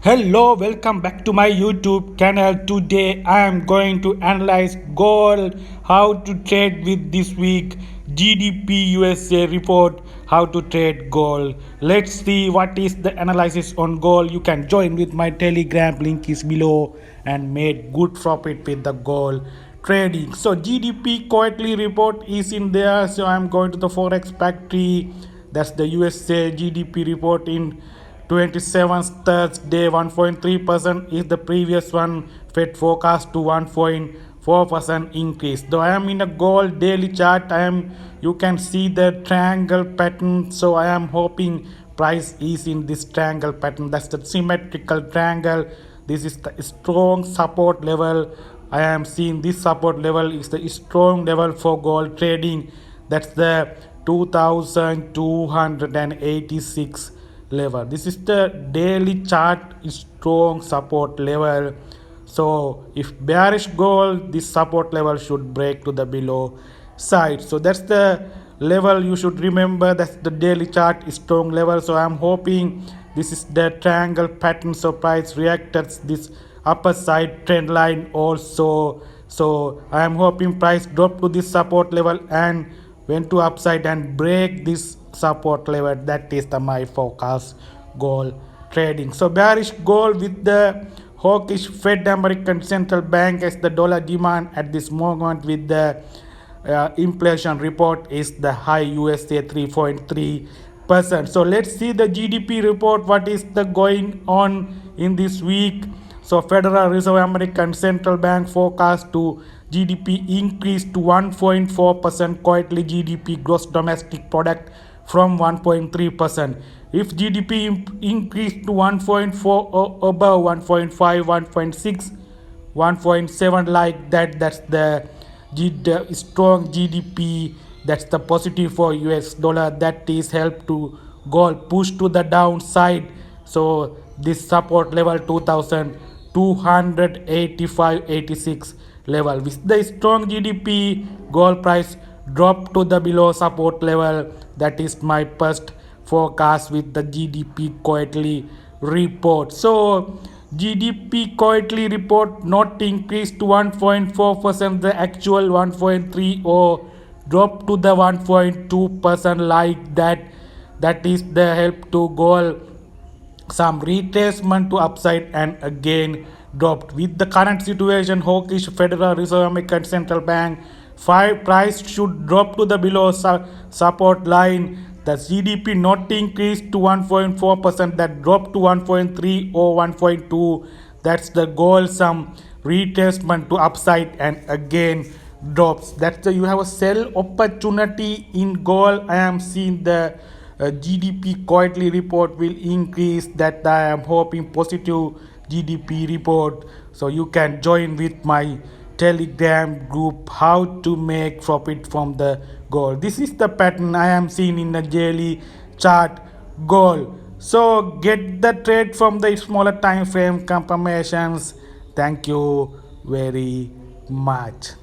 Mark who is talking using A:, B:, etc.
A: Hello, welcome back to my YouTube channel. Today I am going to analyze gold, how to trade with this week GDP USA report, how to trade gold. Let's see what is the analysis on gold. You can join with my Telegram, link is below, and make good profit with the gold trading. So GDP quarterly report is in there. So I'm going to the Forex factory. That's the USA GDP report in 27th Thursday. 1.3% is the previous one. Fed forecast to 1.4% increase. Though I am in a gold daily chart, you can see the triangle pattern. So I am hoping price is in this triangle pattern. That's the symmetrical triangle. This is the strong support level. I am seeing this support level is the strong level for gold trading. That's the 2286 level. This is the daily chart strong support level. So if bearish gold, this support level should break to the below side. So that's the level you should remember. That's the daily chart strong level. So I'm hoping this is the triangle pattern. So price reacted this upper side trend line also. So I am hoping price drop to this support level and went to upside and break this support level. That is the my forecast gold trading. So bearish gold with the hawkish Fed American Central Bank as the dollar demand at this moment with the inflation report is the high USA 3.3%. So let's see the GDP report. What is the going on in this week? So Federal Reserve American Central Bank forecast to GDP increase to 1.4% quarterly GDP gross domestic product from 1.3%. If GDP increase to 1.4 or above 1.5, 1.6, 1.7 like that, that's the strong GDP. That's the positive for US dollar. That is help to gold push to the downside. So this support level 2285.86 level. With the strong GDP, gold price drop to the below support level. That is my first forecast with the GDP quarterly report. So GDP quarterly report not increased to 1.4%, the actual 1.3 or drop to the 1.2% like that. That is the help to gold some retracement to upside and again dropped. With the current situation, hawkish Federal Reserve American Central Bank, price should drop to the below support line. The GDP not increased to 1.4%, that dropped to 1.3 or 1.2. That's the goal. Some retracement to upside and again drops. That's the you have a sell opportunity in gold. I am seeing the GDP quarterly report will increase. That I am hoping positive GDP report. So you can join with my Telegram group how to make profit from the gold. This is the pattern I am seeing in the daily chart gold. So get the trade from the smaller time frame confirmations. Thank you very much.